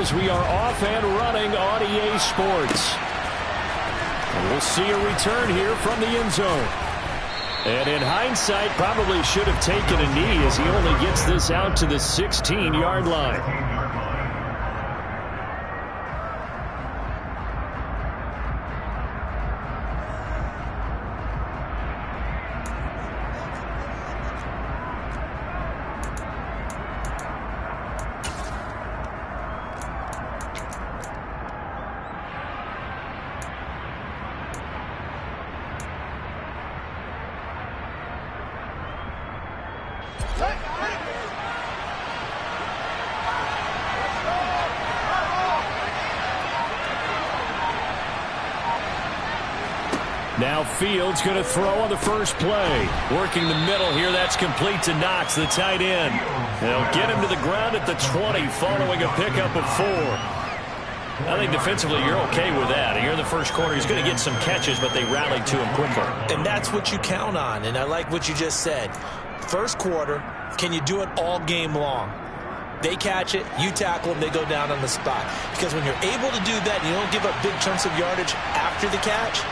as we are off and running on EA Sports. And we'll see a return here from the end zone. And in hindsight, probably should have taken a knee as he only gets this out to the 16-yard line. Now Fields going to throw on the first play. Working the middle here. That's complete to Knox, the tight end. They'll get him to the ground at the 20 following a pickup of 4. I think defensively you're okay with that. Here in the first quarter, he's going to get some catches, but they rallied to him quickly. And that's what you count on, and I like what you just said. First quarter, can you do it all game long? They catch it, you tackle them, they go down on the spot. Because when you're able to do that, and you don't give up big chunks of yardage after the catch,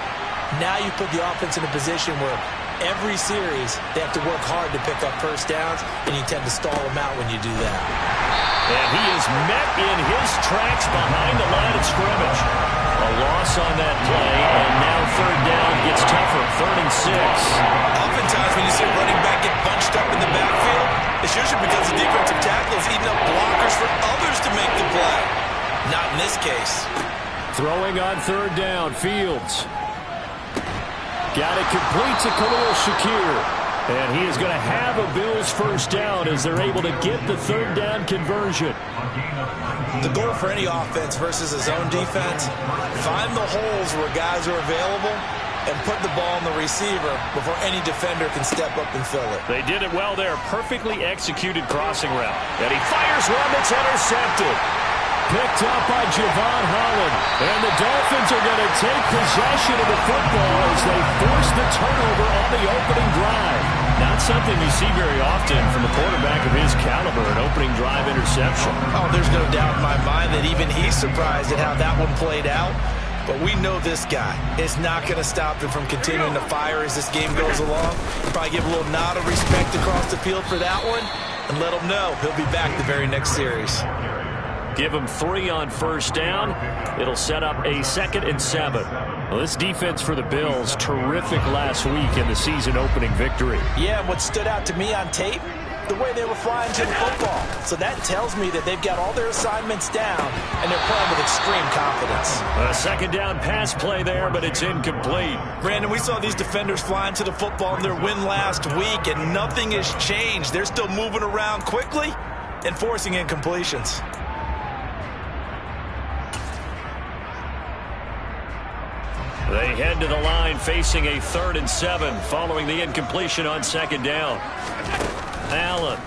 now you put the offense in a position where every series they have to work hard to pick up first downs, and you tend to stall them out when you do that. And he is met in his tracks behind the line of scrimmage. A loss on that play, and now third down gets tougher, 3rd and 6. Oftentimes when you see a running back get bunched up in the backfield, it's usually because the defensive tackle is eating up blockers for others to make the play. Not in this case. Throwing on third down, Fields. Got it complete to Khalil Shakir. And he is going to have a Bills first down as they're able to get the third down conversion. The goal for any offense versus a zone defense, find the holes where guys are available and put the ball on the receiver before any defender can step up and fill it. They did it well there. Perfectly executed crossing route. And he fires one that's intercepted. Picked up by Javon Holland. And the Dolphins are going to take possession of the football as they force the turnover on the opening drive. Not something you see very often from a quarterback of his caliber, an opening drive interception. Oh, there's no doubt in my mind that even he's surprised at how that one played out. But we know this guy is not going to stop him from continuing to fire as this game goes along. Probably give a little nod of respect across the field for that one and let him know he'll be back the very next series. Give him 3 on first down. It'll set up a 2nd and 7. Well, this defense for the Bills, terrific last week in the season opening victory. Yeah, and what stood out to me on tape, the way they were flying to the football. So that tells me that they've got all their assignments down, and they're playing with extreme confidence. A second down pass play there, but it's incomplete. Brandon, we saw these defenders flying to the football in their win last week, and nothing has changed. They're still moving around quickly and forcing incompletions. They head to the line facing a 3rd and 7 following the incompletion on second down. Allen.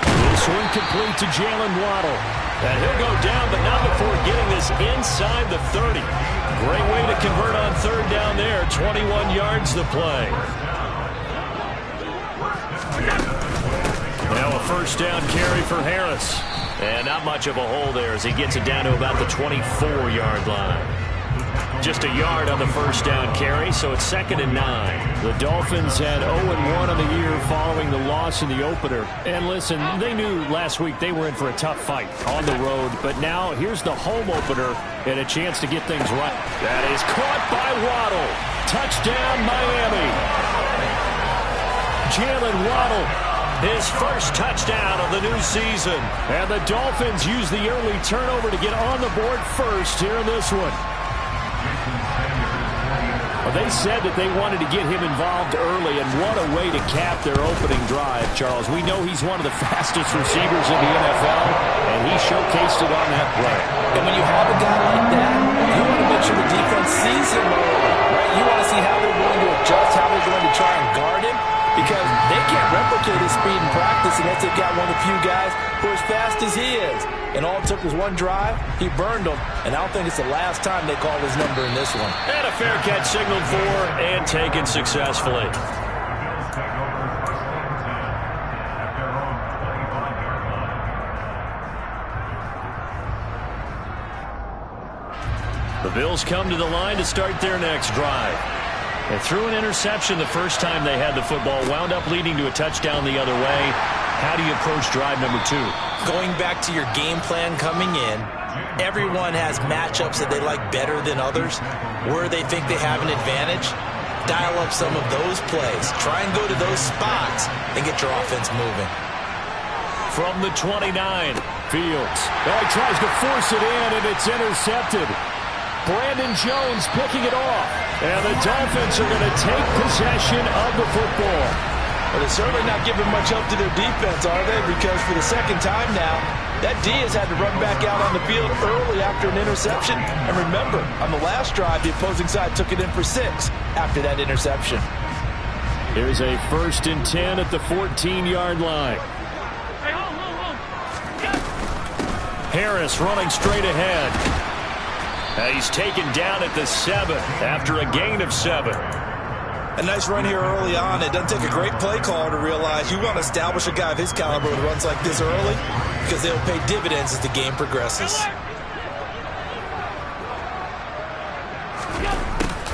This one complete to Jalen Waddle. And he'll go down, but not before getting this inside the 30. Great way to convert on third down there. 21 yards the play. Now a first down carry for Harris. And not much of a hole there as he gets it down to about the 24-yard line. Just a yard on the first down carry, so it's 2nd and 9. The Dolphins had 0-1 on the year following the loss in the opener. And listen, they knew last week they were in for a tough fight on the road. But now here's the home opener and a chance to get things right. That is caught by Waddle. Touchdown, Miami. Jalen Waddle, his first touchdown of the new season. And the Dolphins use the early turnover to get on the board first here in this one. Well, they said that they wanted to get him involved early, and what a way to cap their opening drive, Charles. We know he's one of the fastest receivers in the NFL, and he showcased it on that play. And when you have a guy like that, you want to make sure the defense sees him early, right? You want to see how they're going to adjust, how they're going to try and guard him, because they can't replicate his speed in practice unless they've got one of the few guys who are as fast as he is. And all it took was one drive. He burned them. And I don't think it's the last time they called his number in this one. And a fair catch signaled for and taken successfully. The Bills come to the line to start their next drive. They threw an interception the first time they had the football, wound up leading to a touchdown the other way. How do you approach drive number 2? Going back to your game plan coming in, everyone has matchups that they like better than others, where they think they have an advantage. Dial up some of those plays. Try and go to those spots and get your offense moving. From the 29, Fields. He tries to force it in, and it's intercepted. Brandon Jones picking it off. And the Dolphins are going to take possession of the football. Well, they're certainly not giving much help to their defense, are they? Because for the second time now, that D has had to run back out on the field early after an interception. And remember, on the last drive, the opposing side took it in for 6 after that interception. Here's a 1st and 10 at the 14-yard line. Harris running straight ahead. He's taken down at the 7 after a gain of 7. A nice run here early on. It doesn't take a great play caller to realize you want to establish a guy of his caliber with runs like this early, because they'll pay dividends as the game progresses.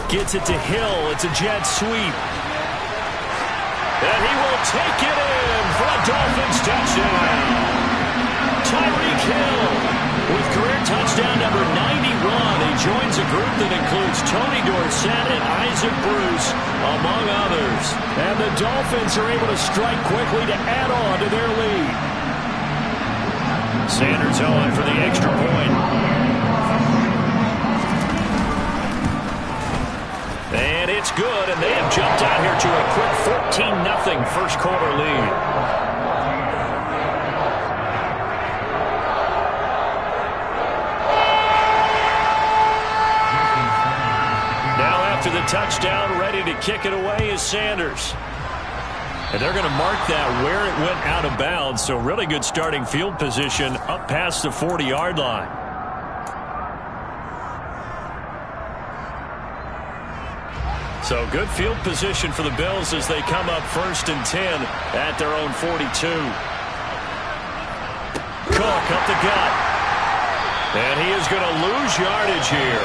Gets it to Hill. It's a jet sweep. And he will take it in for a Dolphins touchdown. Tyreek Hill with career touchdown number 91. He joins a group that includes Tony Dorsett and Isaac Bruce, among others. And the Dolphins are able to strike quickly to add on to their lead. Sanders on for the extra point. And it's good, and they have jumped out here to a quick 14-0 first quarter lead. To the touchdown, ready to kick it away is Sanders. And they're going to mark that where it went out of bounds, so really good starting field position up past the 40-yard line. So good field position for the Bills as they come up 1st and 10 at their own 42. Cook up the gut. And he is going to lose yardage here.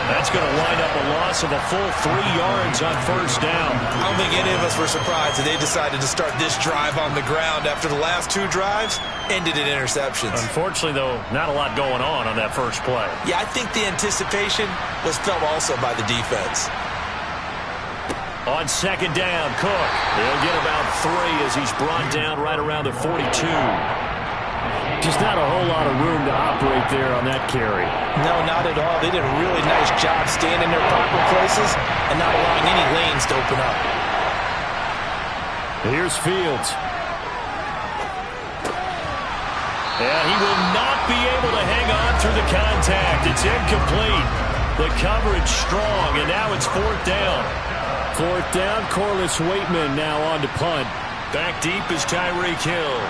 That's going to wind up a loss of a full 3 yards on 1st down. I don't think any of us were surprised that they decided to start this drive on the ground after the last 2 drives ended in interceptions. Unfortunately, though, not a lot going on that first play. Yeah, I think the anticipation was felt also by the defense. On 2nd down, Cook. He'll get about 3 as he's brought down right around the 42. Just not a whole lot of room to operate there on that carry. No, not at all. They did a really nice job staying in their proper places and not allowing any lanes to open up. Here's Fields. And he will not be able to hang on through the contact. It's incomplete. The coverage strong, and now it's 4th down. 4th down, Corliss Waitman now on to punt. Back deep is Tyreek Hill.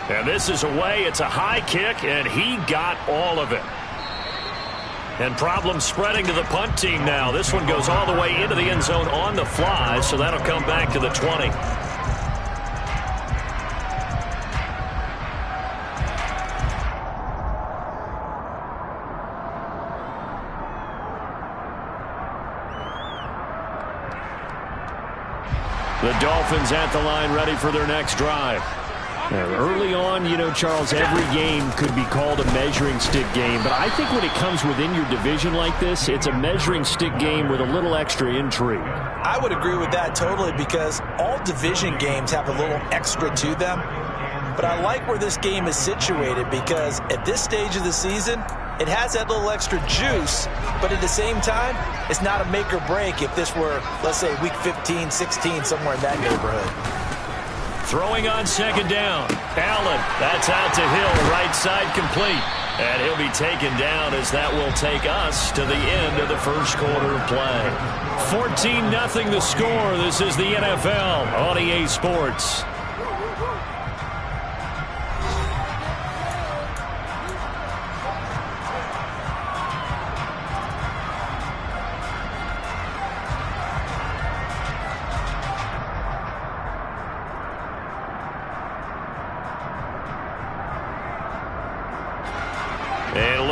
And this is away. It's a high kick, and he got all of it. And problems spreading to the punt team now. This one goes all the way into the end zone on the fly, so that'll come back to the 20. The Dolphins at the line, ready for their next drive. Early on, you know, Charles, every game could be called a measuring stick game. But I think when it comes within your division like this, it's a measuring stick game with a little extra intrigue. I would agree with that totally, because all division games have a little extra to them. But I like where this game is situated, because at this stage of the season, it has that little extra juice, but at the same time, it's not a make or break if this were, let's say, week 15, 16, somewhere in that neighborhood. Throwing on 2nd down. Allen, that's out to Hill, right side complete. And he'll be taken down as that will take us to the end of the first quarter of play. 14-0 the score. This is the NFL on EA Sports.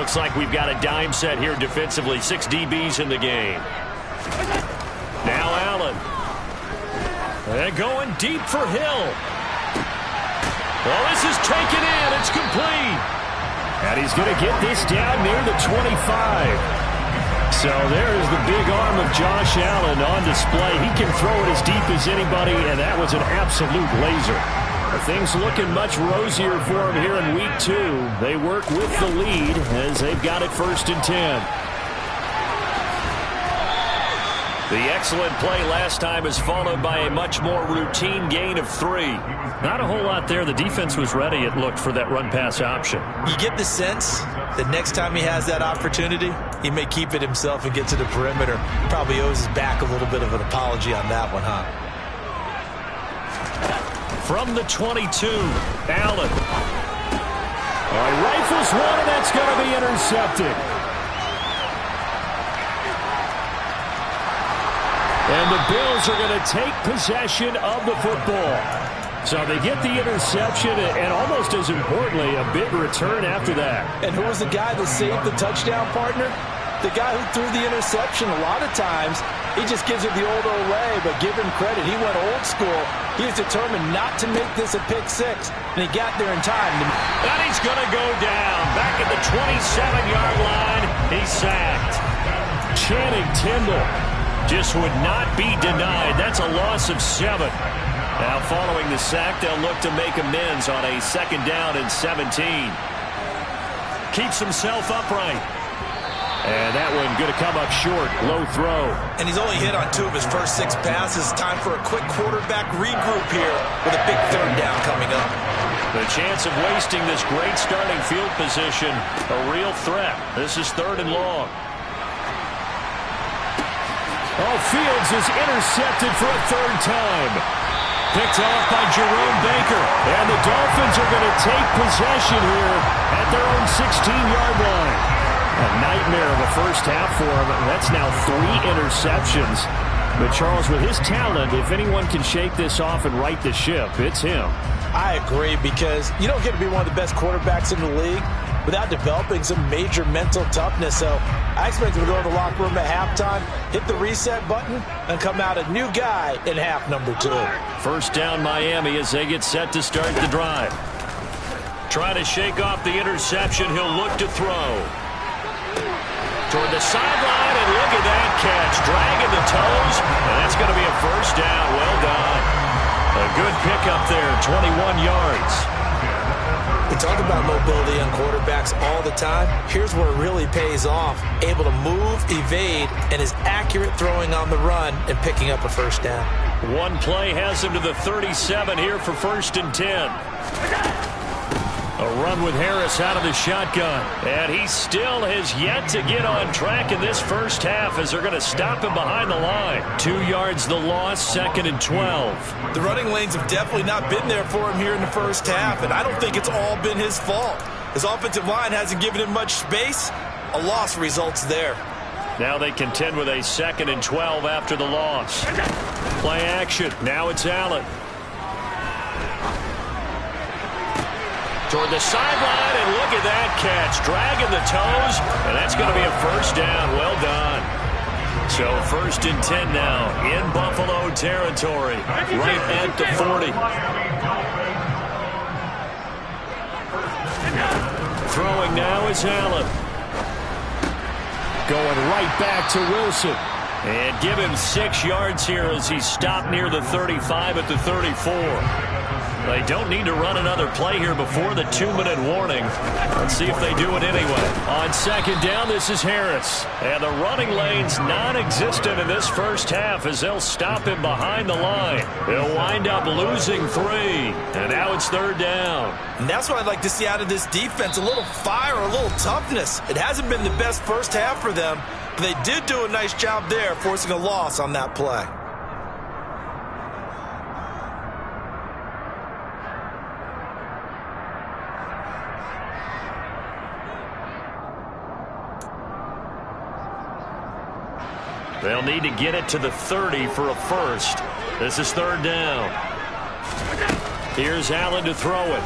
Looks like we've got a dime set here defensively. 6 DBs in the game. Now Allen. And going deep for Hill. Well, this is taken in. It's complete. And he's going to get this down near the 25. So there's the big arm of Josh Allen on display. He can throw it as deep as anybody, and that was an absolute laser. Things looking much rosier for him here in week 2. They work with the lead as they've got it 1st and 10. The excellent play last time is followed by a much more routine gain of 3. Not a whole lot there. The defense was ready, it looked, for that run-pass option. You get the sense that next time he has that opportunity, he may keep it himself and get to the perimeter. Probably owes his back a little bit of an apology on that one, huh? From the 22, Allen. Rifles one, and that's going to be intercepted. And the Bills are going to take possession of the football. So they get the interception, and almost as importantly, a big return after that. And who was the guy that saved the touchdown, partner? The guy who threw the interception. A lot of times, he just gives it the old Olay, but give him credit. He went old school. He was determined not to make this a pick 6, and he got there in time. And he's going to go down. Back at the 27-yard line, he's sacked. Channing Tindall just would not be denied. That's a loss of 7. Now following the sack, they'll look to make amends on a 2nd down and 17. Keeps himself upright. And that one going to come up short. Low throw. And he's only hit on 2 of his first 6 passes. Time for a quick quarterback regroup here with a big 3rd down coming up. The chance of wasting this great starting field position, a real threat. This is 3rd and long. Oh, Fields is intercepted for a 3rd time. Picked off by Jerome Baker. And the Dolphins are going to take possession here at their own 16-yard line. A nightmare of a first half for him. That's now 3 interceptions. But Charles, with his talent, if anyone can shake this off and right the ship, it's him. I agree, because you don't get to be one of the best quarterbacks in the league without developing some major mental toughness. So I expect him to go to the locker room at halftime, hit the reset button, and come out a new guy in half number 2. 1st down Miami as they get set to start the drive. Trying to shake off the interception. He'll look to throw. Toward the sideline, and look at that catch. Dragging the toes, and that's going to be a 1st down. Well done. A good pickup there, 21 yards. We talk about mobility on quarterbacks all the time. Here's where it really pays off. Able to move, evade, and is accurate throwing on the run and picking up a 1st down. One play has him to the 37 here for 1st and 10. A run with Harris out of the shotgun. And he still has yet to get on track in this first half as they're going to stop him behind the line. 2 yards the loss, 2nd and 12. The running lanes have definitely not been there for him here in the first half, and I don't think it's all been his fault. His offensive line hasn't given him much space. A loss results there. Now they contend with a 2nd and 12 after the loss. Play action. Now it's Allen. Toward the sideline, and look at that catch. Dragging the toes, and that's going to be a 1st down. Well done. So 1st and 10 now in Buffalo territory, right at the 40. Throwing now is Allen. Going right back to Wilson. And give him 6 yards here as he's stopped near the 35 at the 34. They don't need to run another play here before the 2-minute warning. Let's see if they do it anyway. On 2nd down, this is Harris. And the running lane's non-existent in this first half as they'll stop him behind the line. They'll wind up losing 3. And now it's 3rd down. And that's what I'd like to see out of this defense. A little fire, a little toughness. It hasn't been the best first half for them, but they did do a nice job there, forcing a loss on that play. They'll need to get it to the 30 for a 1st. This is 3rd down. Here's Allen to throw it.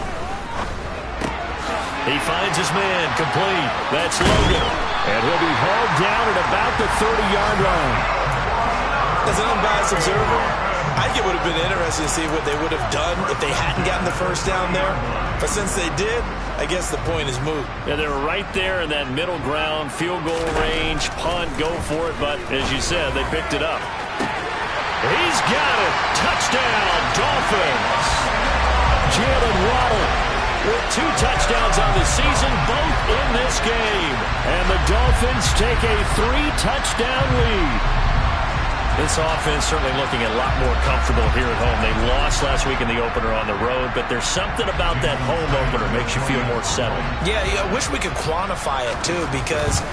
He finds his man, complete. That's Logan. And he'll be hauled down at about the 30-yard line. As an unbiased observer, I think it would have been interesting to see what they would have done if they hadn't gotten the first down there. But since they did, I guess the point is moot. Yeah, they were right there in that middle ground, field goal range, punt, go for it. But as you said, they picked it up. He's got it. Touchdown, Dolphins. Jalen Waddle with 2 touchdowns on the season, both in this game. And the Dolphins take a 3-touchdown lead. This offense certainly looking a lot more comfortable here at home. They lost last week in the opener on the road, but there's something about that home opener makes you feel more settled. Yeah, I wish we could quantify it, too, because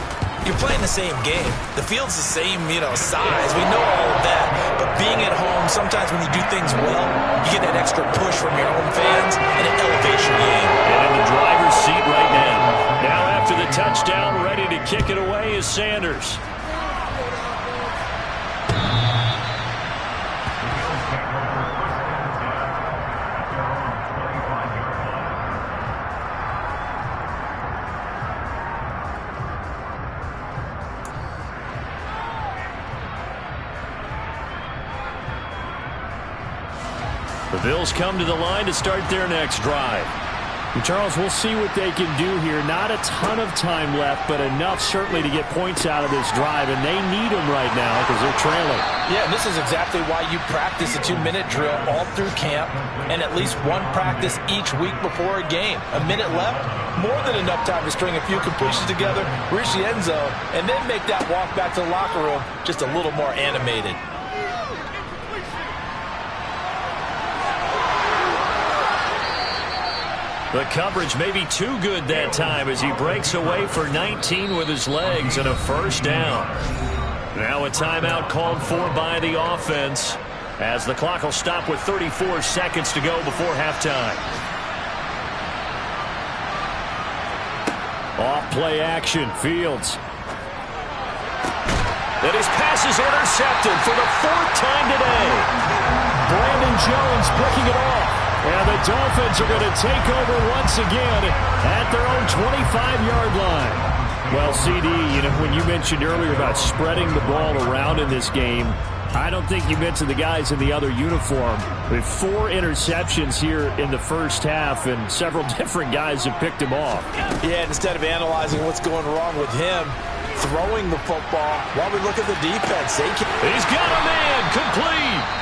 you're playing the same game. The field's the same, size. We know all of that. But being at home, sometimes when you do things well, you get that extra push from your own fans, and it elevates your game. And in the driver's seat right now. Now after the touchdown, ready to kick it away is Sanders. The Bills come to the line to start their next drive. And Charles, we'll see what they can do here. Not a ton of time left, but enough certainly to get points out of this drive, and they need them right now because they're trailing. Yeah, and this is exactly why you practice a 2-minute drill all through camp and at least one practice each week before a game. A minute left, more than enough time to string a few completions together, reach the end zone, and then make that walk back to the locker room just a little more animated. The coverage may be too good that time as he breaks away for 19 with his legs and a first down. Now a timeout called for by the offense as the clock will stop with 34 seconds to go before halftime. Off play action, Fields. And his pass is intercepted for the 4th time today. Brandon Jones picking it off. And the Dolphins are going to take over once again at their own 25-yard line. Well, CD, when you mentioned earlier about spreading the ball around in this game, I don't think you mentioned the guys in the other uniform. With 4 interceptions here in the first half, and several different guys have picked him off. Yeah, instead of analyzing what's going wrong with him, throwing the football while we look at the defense. He's got a man, complete.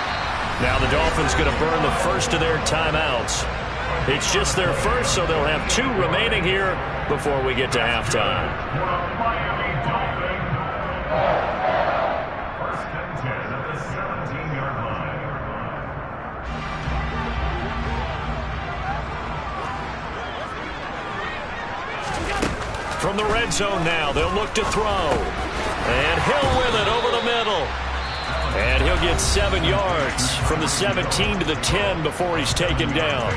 Now the Dolphins going to burn the first of their timeouts. It's just their first, so they'll have 2 remaining here before we get to halftime. First and 10 at the 17-yard line. From the red zone now, they'll look to throw. And Hill with it over the middle. And he'll get 7 yards from the 17 to the 10 before he's taken down.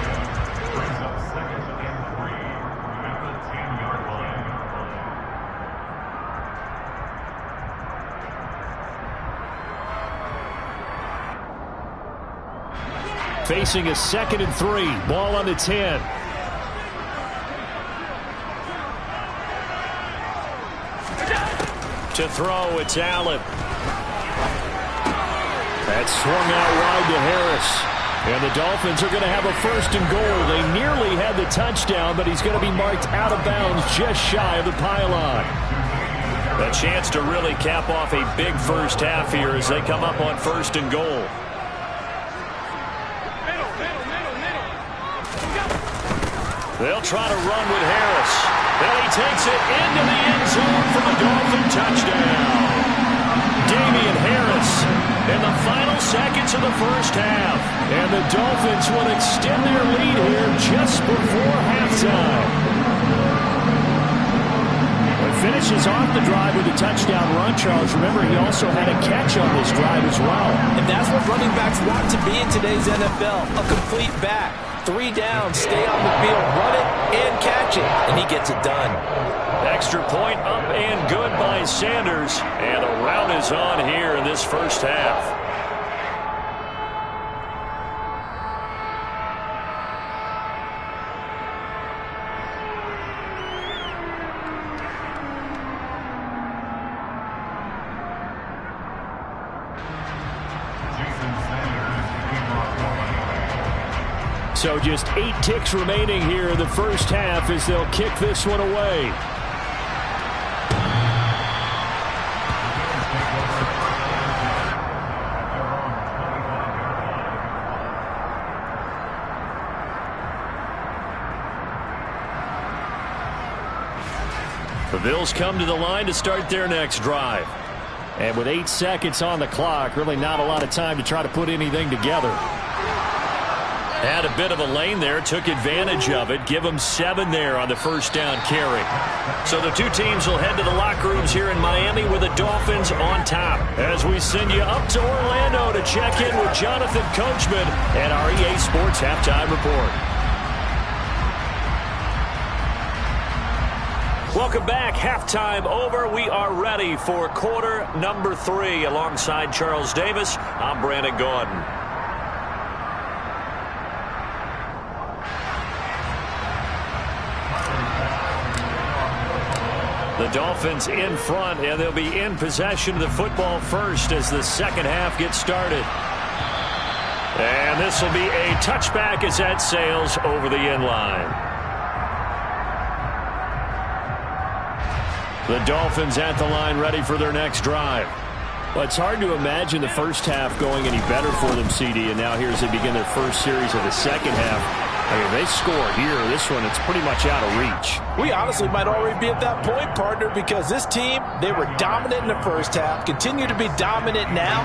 Facing a 2nd and 3. Ball on the 10. To throw, it's Allen. That's swung out wide to Harris. And the Dolphins are going to have a 1st and goal. They nearly had the touchdown, but he's going to be marked out of bounds just shy of the pylon. A chance to really cap off a big first half here as they come up on 1st and goal. They'll try to run with Harris. And he takes it into the end zone for the Dolphin touchdown. Damian Harris in the final seconds of the first half. And the Dolphins will extend their lead here just before halftime. It finishes off the drive with a touchdown run, Charles. Remember, he also had a catch on this drive as well. And that's what running backs want to be in today's NFL, a complete back. 3 down, stay on the field, run it, and catch it. And he gets it done. Extra point up and good by Sanders. And the rout is on here in this first half. So just 8 ticks remaining here in the first half as they'll kick this one away. The Bills come to the line to start their next drive. And with 8 seconds on the clock, really not a lot of time to try to put anything together. Had a bit of a lane there, took advantage of it. Give them 7 there on the first down carry. So the two teams will head to the locker rooms here in Miami with the Dolphins on top. As we send you up to Orlando to check in with Jonathan Coachman and our EA Sports Halftime Report. Welcome back. Halftime over. We are ready for quarter number 3. Alongside Charles Davis, I'm Brandon Gordon. The Dolphins in front, and they'll be in possession of the football first as the second half gets started. And this will be a touchback as that sails over the end line. The Dolphins at the line ready for their next drive. Well, it's hard to imagine the first half going any better for them, CD, and now here as they begin their first series of the second half. I mean, they score here. This one, it's pretty much out of reach. We honestly might already be at that point, partner, because this team, they were dominant in the first half, continue to be dominant now,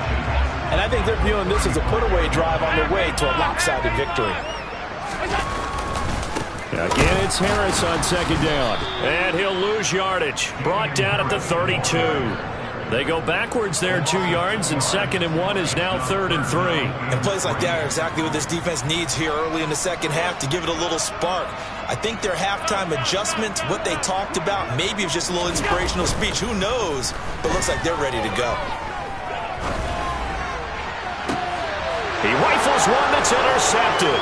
and I think they're viewing this as a put-away drive on their way to a lopsided victory. Again, it's Harris on second down. And he'll lose yardage. Brought down at the 32. They go backwards there 2 yards, and 2nd and 1 is now 3rd and 3. And plays like that are exactly what this defense needs here early in the second half to give it a little spark. I think their halftime adjustments, what they talked about, maybe it was just a little inspirational speech. Who knows? But looks like they're ready to go. He rifles one that's intercepted.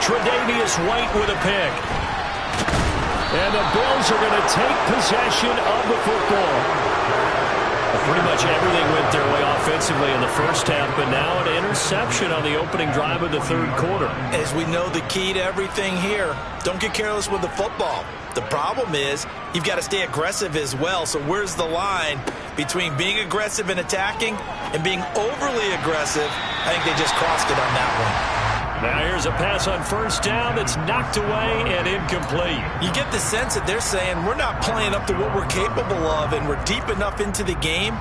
Tre'Davious White with a pick. And the Bills are going to take possession of the football. Pretty much everything went their way offensively in the first half, but now an interception on the opening drive of the third quarter. As we know, the key to everything here, don't get careless with the football. The problem is you've got to stay aggressive as well. So where's the line between being aggressive and attacking and being overly aggressive? I think they just crossed it on that one. Now here's a pass on first down that's knocked away and incomplete. You get the sense that they're saying we're not playing up to what we're capable of, and we're deep enough into the game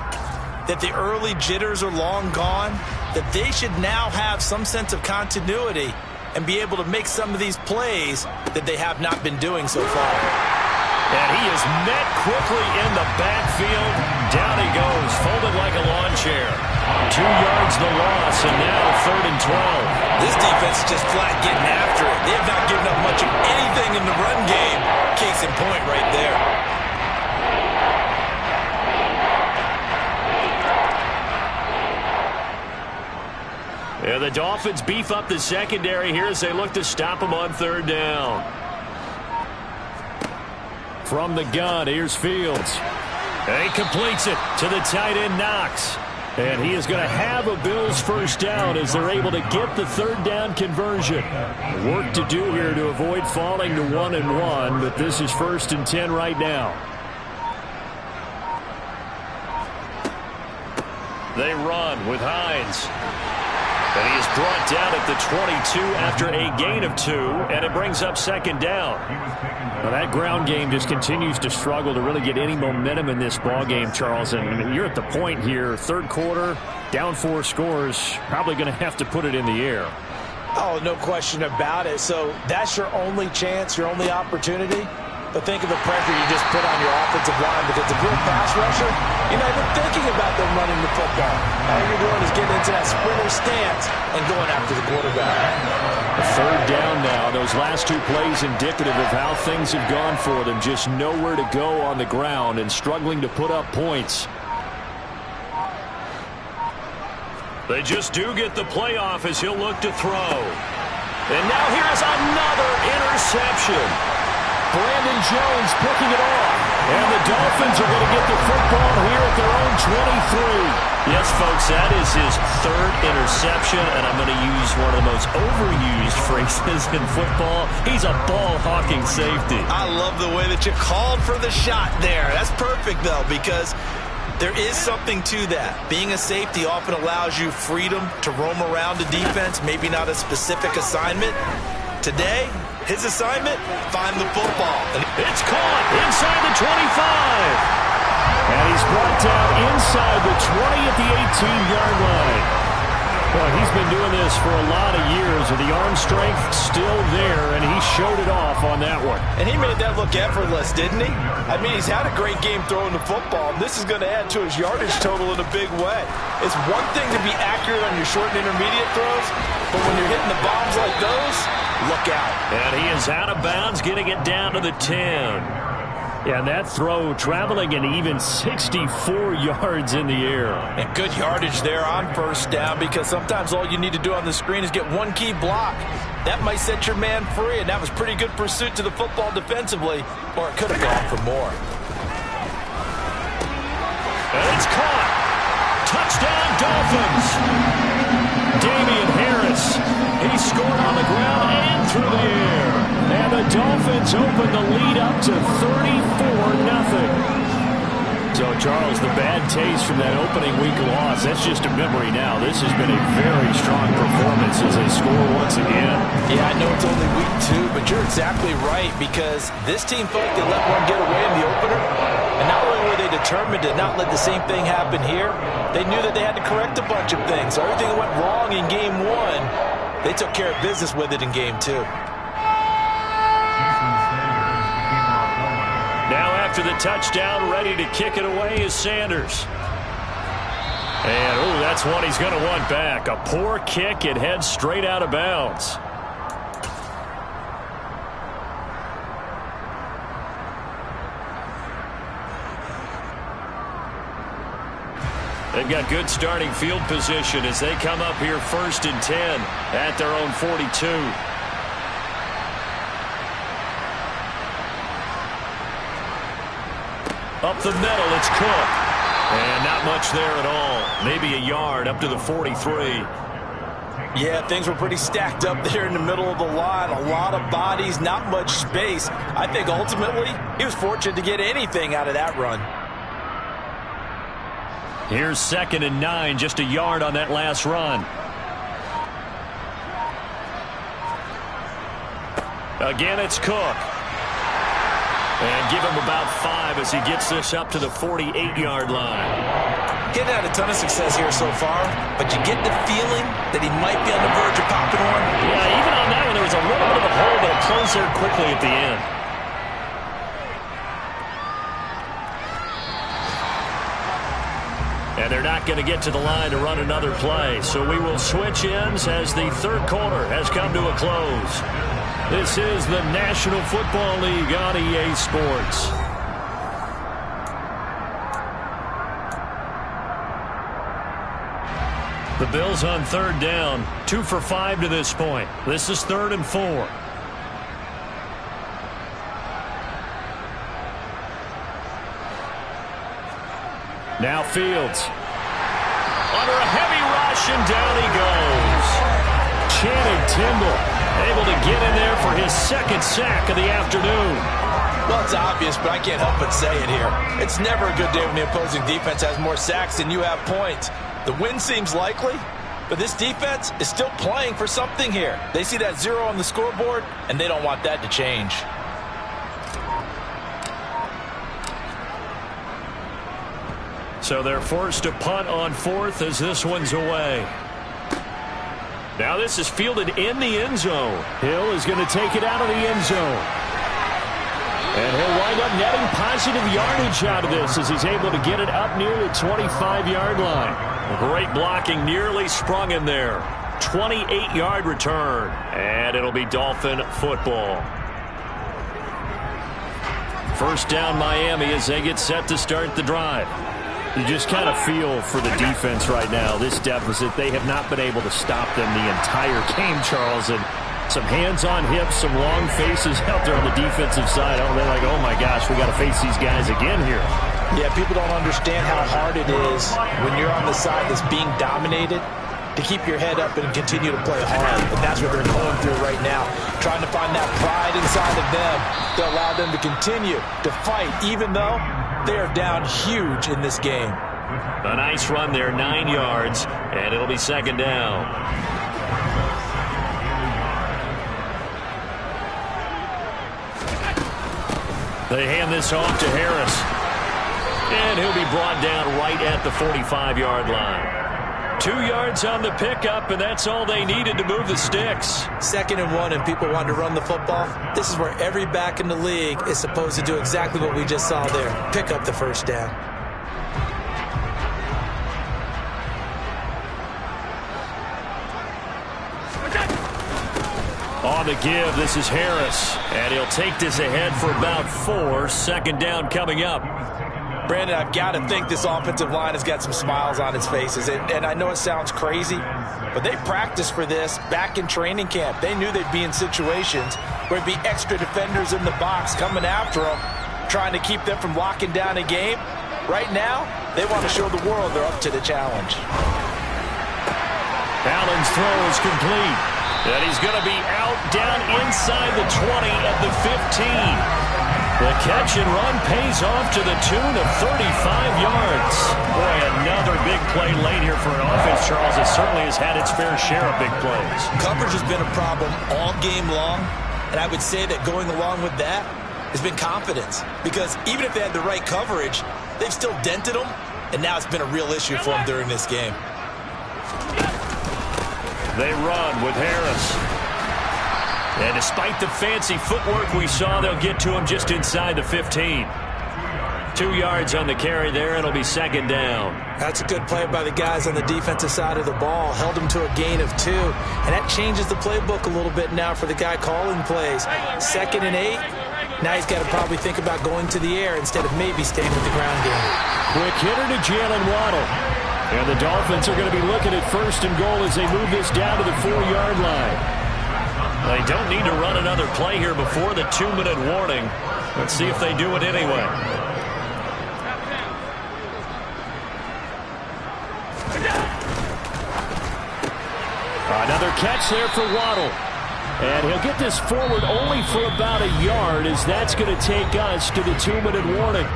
that the early jitters are long gone, that they should now have some sense of continuity and be able to make some of these plays that they have not been doing so far. And he is met quickly in the backfield. Down he goes, folded like a lawn chair. 2 yards the loss, and now 3rd and 12. This defense is just flat getting after it. They have not given up much of anything in the run game. Case in point right there. And the Dolphins beef up the secondary here as they look to stop him on 3rd down. From the gun, here's Fields. And he completes it to the tight end Knox. And he is going to have a Bills first down as they're able to get the 3rd down conversion. Work to do here to avoid falling to 1-1, but this is 1st and 10 right now. They run with Hines. And he is brought down at the 22 after a gain of 2, and it brings up 2nd down. Well, that ground game just continues to struggle to really get any momentum in this ball game, Charles. And you're at the point here, 3rd quarter, down 4 scores, probably going to have to put it in the air. Oh, no question about it. So that's your only chance, your only opportunity. But think of the pressure you just put on your offensive line, because if you're a pass rusher, you're not even thinking about them running the football. All you're doing is getting into that sprinter stance and going after the quarterback. A 3rd down now. Those last 2 plays indicative of how things have gone for them. Just nowhere to go on the ground and struggling to put up points. They just do get the playoff as he'll look to throw. And now here's another interception. Brandon Jones picking it off. And the Dolphins are going to get the football here at their own 23. Yes, folks, that is his 3rd interception, and I'm going to use one of the most overused catchphrases in football. He's a ball-hawking safety. I love the way that you called for the shot there. That's perfect, though, because there is something to that. Being a safety often allows you freedom to roam around the defense, maybe not a specific assignment. Today, his assignment, find the football. It's caught inside the 25. And he's brought down inside the 20 at the 18-yard line. Well, he's been doing this for a lot of years, with the arm strength still there, and he showed it off on that one. And he made that look effortless, didn't he? I mean, he's had a great game throwing the football. This is going to add to his yardage total in a big way. It's one thing to be accurate on your short and intermediate throws, but when you're hitting the bombs like those, look out. And he is out of bounds, getting it down to the 10. Yeah, and that throw traveling an even 64 yards in the air. And good yardage there on first down, because sometimes all you need to do on the screen is get one key block. That might set your man free, and that was pretty good pursuit to the football defensively, or it could have gone for more. And it's caught. Touchdown, Dolphins. Damian Harris. He scored on the ground and through the air. And the Dolphins open the lead up to 34-0. So, Charles, the bad taste from that opening week loss, that's just a memory now. This has been a very strong performance as they score once again. Yeah, I know it's only week 2, but you're exactly right, because this team felt like they let one get away in the opener. And not only were they determined to not let the same thing happen here, they knew that they had to correct a bunch of things. So everything that went wrong in game 1, they took care of business with it in game 2. Now after the touchdown, ready to kick it away is Sanders. And, oh, that's one he's going to want back. A poor kick. It heads straight out of bounds. They've got good starting field position as they come up here 1st and 10 at their own 42. Up the middle, it's Cook. And not much there at all. Maybe a yard up to the 43. Yeah, things were pretty stacked up there in the middle of the line. A lot of bodies, not much space. I think ultimately he was fortunate to get anything out of that run. Here's 2nd and 9, just a yard on that last run. Again, it's Cook. And give him about 5 as he gets this up to the 48-yard line. Getting had a ton of success here so far, but you get the feeling that he might be on the verge of popping one. Yeah, even on that one, there was a little bit of a hole, but it closed there quickly at the end. And they're not going to get to the line to run another play. So we will switch ends as the 3rd quarter has come to a close. This is the National Football League on EA Sports. The Bills on 3rd down, 2 for 5 to this point. This is 3rd and 4. Now Fields. Under a heavy rush, and down he goes. Channing Tindall able to get in there for his 2nd sack of the afternoon. Well, it's obvious, but I can't help but say it here. It's never a good day when the opposing defense has more sacks than you have points. The win seems likely, but this defense is still playing for something here. They see that 0 on the scoreboard, and they don't want that to change. So they're forced to punt on 4th as this one's away. Now this is fielded in the end zone. Hill is going to take it out of the end zone. And he'll wind up netting positive yardage out of this as he's able to get it up near the 25-yard line. Great blocking, nearly sprung him there. 28-yard return, and it'll be Dolphin football. 1st down Miami as they get set to start the drive. You just kind of feel for the defense right now, this deficit. They have not been able to stop them the entire game, Charles. And some hands on hips, some long faces out there on the defensive side. Oh, they're like, oh my gosh, we got to face these guys again here. Yeah, people don't understand how hard it is when you're on the side that's being dominated to keep your head up and continue to play hard. And that's what they're going through right right now, trying to find that pride inside of them to allow them to continue to fight, even though they are down huge in this game. A nice run there, 9 yards, and it'll be second down. They hand this off to Harris. And he'll be brought down right at the 45-yard line. 2 yards on the pickup, and that's all they needed to move the sticks. 2nd and 1, and people want to run the football. This is where every back in the league is supposed to do exactly what we just saw there. Pick up the first down. On the give, this is Harris. And he'll take this ahead for about 4. Second down coming up. Brandon, I've got to think this offensive line has got some smiles on its faces. And I know it sounds crazy, but they practiced for this back in training camp. They knew they'd be in situations where there'd be extra defenders in the box coming after them, trying to keep them from locking down a game. Right now, they want to show the world they're up to the challenge. Allen's throw is complete. And he's going to be out down inside the 20 at the 15. The catch and run pays off to the tune of 35 yards. Boy, another big play late here for an offense, Charles. It certainly has had its fair share of big plays. Coverage has been a problem all game long, and I would say that going along with that has been confidence. Because even if they had the right coverage, they've still dented them, and now it's been a real issue for them during this game. They run with Harris. And despite the fancy footwork we saw, they'll get to him just inside the 15. 2 yards on the carry there, and it'll be second down. That's a good play by the guys on the defensive side of the ball. Held him to a gain of 2. And that changes the playbook a little bit now for the guy calling plays. 2nd and 8. Now he's got to probably think about going to the air instead of maybe staying with the ground game. Quick hitter to Jalen Waddle. And the Dolphins are going to be looking at 1st and goal as they move this down to the 4-yard line. They don't need to run another play here before the 2-minute warning. Let's see if they do it anyway. Another catch there for Waddle. And he'll get this forward only for about a yard, as that's going to take us to the 2-minute warning.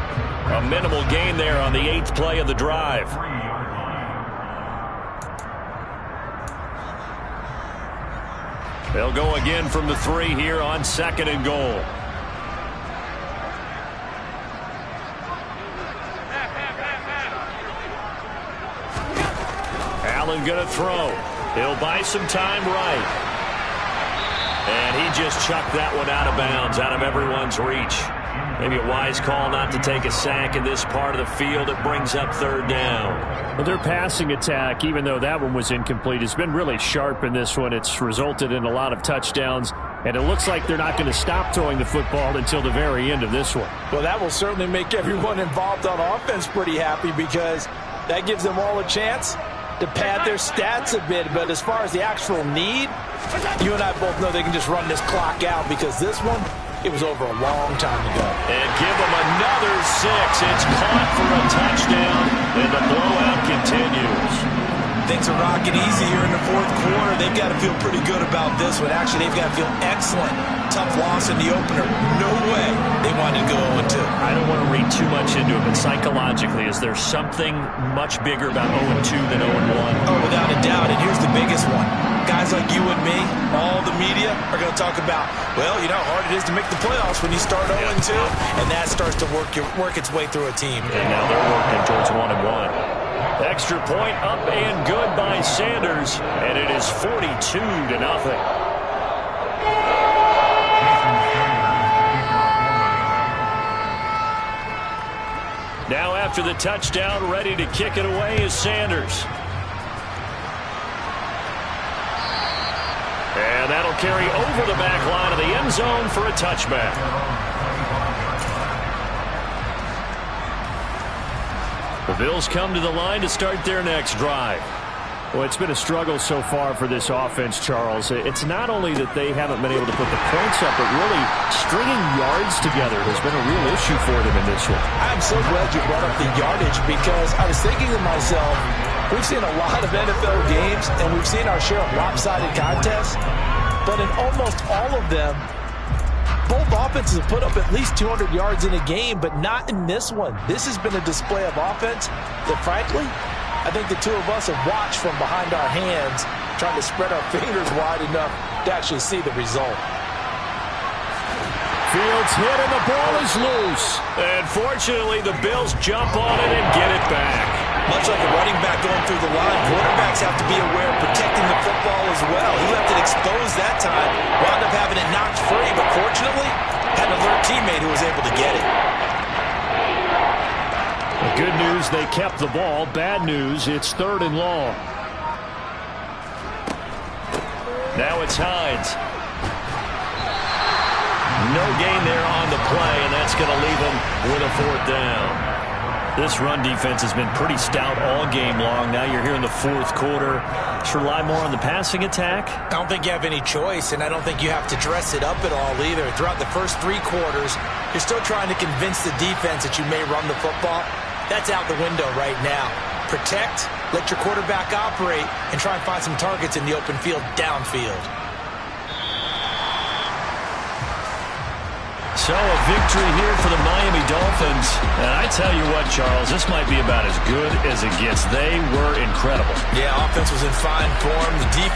A minimal gain there on the 8th play of the drive. They'll go again from the 3 here on 2nd and goal. Allen going to throw. He'll buy some time right. And he just chucked that one out of bounds, out of everyone's reach. Maybe a wise call not to take a sack in this part of the field. It brings up 3rd down. Well, their passing attack, even though that one was incomplete, has been really sharp in this one. It's resulted in a lot of touchdowns, and it looks like they're not going to stop throwing the football until the very end of this one. Well, that will certainly make everyone involved on offense pretty happy, because that gives them all a chance to pad their stats a bit. But as far as the actual need, you and I both know they can just run this clock out, because this one, it was over a long time ago. And give them another 6. It's caught for a touchdown, and the blowout continues. Things are rocking easy here in the 4th quarter. They've got to feel pretty good about this one. Actually, they've got to feel excellent. Tough loss in the opener. No way they wanted to go 0-2. I don't want to read too much into it, but psychologically, is there something much bigger about 0-2 than 0-1? Oh, without a doubt, and here's the biggest one. Guys like you and me, all the media, are going to talk about, well, you know how hard it is to make the playoffs when you start 0-2, and that starts to work its way through a team. And now they're working towards 1-1. Extra point up and good by Sanders, and it is 42-0. Now after the touchdown, ready to kick it away is Sanders. And that'll carry over the back line of the end zone for a touchback. The Bills come to the line to start their next drive. Well, it's been a struggle so far for this offense, Charles. It's not only that they haven't been able to put the points up, but really stringing yards together has been a real issue for them in this one. I'm so glad you brought up the yardage, because I was thinking to myself, we've seen a lot of NFL games, and we've seen our share of lopsided contests. but in almost all of them, both offenses have put up at least 200 yards in a game, but not in this one. This has been a display of offense that, frankly, I think the two of us have watched from behind our hands, trying to spread our fingers wide enough to actually see the result. Fields hit and the ball is loose. And fortunately, the Bills jump on it and get it back. Much like a running back going through the line, quarterbacks have to be aware of protecting the football as well. He left it exposed that time, wound up having it knocked free, but fortunately, had an alert teammate who was able to get it. The good news, they kept the ball. Bad news, it's 3rd and long. Now it's Hines. No gain there on the play, and that's going to leave him with a 4th down. This run defense has been pretty stout all game long. Now you're here in the 4th quarter. Should rely more on the passing attack? I don't think you have any choice, and I don't think you have to dress it up at all either. Throughout the first 3 quarters, you're still trying to convince the defense that you may run the football. That's out the window right now. Protect, let your quarterback operate, and try and find some targets in the open field downfield. So a victory here for the Miami Dolphins. And I tell you what, Charles, this might be about as good as it gets. They were incredible. Yeah, offense was in fine form. The defense